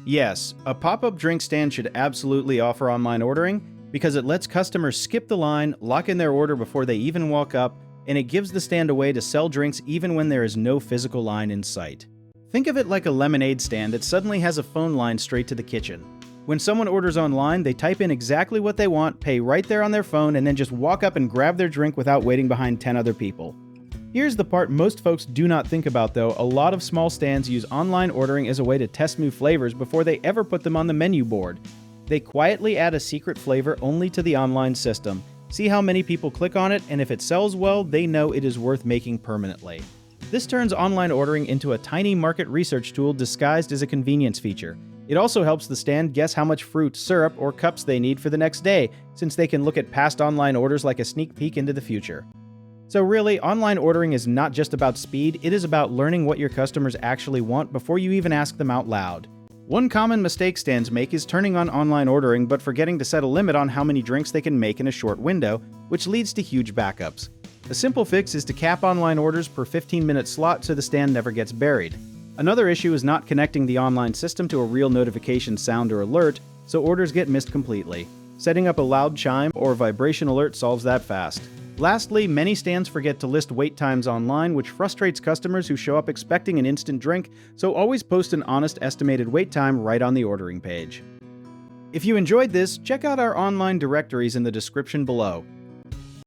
Yes, a pop-up drink stand should absolutely offer online ordering because it lets customers skip the line, lock in their order before they even walk up, and it gives the stand a way to sell drinks even when there is no physical line in sight. Think of it like a lemonade stand that suddenly has a phone line straight to the kitchen. When someone orders online, they type in exactly what they want, pay right there on their phone, and then just walk up and grab their drink without waiting behind 10 other people. Here's the part most folks do not think about though. A lot of small stands use online ordering as a way to test new flavors before they ever put them on the menu board. They quietly add a secret flavor only to the online system, see how many people click on it, and if it sells well, they know it is worth making permanently. This turns online ordering into a tiny market research tool disguised as a convenience feature. It also helps the stand guess how much fruit, syrup, or cups they need for the next day, since they can look at past online orders like a sneak peek into the future. So really, online ordering is not just about speed, it is about learning what your customers actually want before you even ask them out loud. One common mistake stands make is turning on online ordering but forgetting to set a limit on how many drinks they can make in a short window, which leads to huge backups. A simple fix is to cap online orders per 15-minute slot so the stand never gets buried. Another issue is not connecting the online system to a real notification sound or alert, so orders get missed completely. Setting up a loud chime or vibration alert solves that fast. Lastly, many stands forget to list wait times online, which frustrates customers who show up expecting an instant drink, so always post an honest estimated wait time right on the ordering page. If you enjoyed this, check out our online directories in the description below.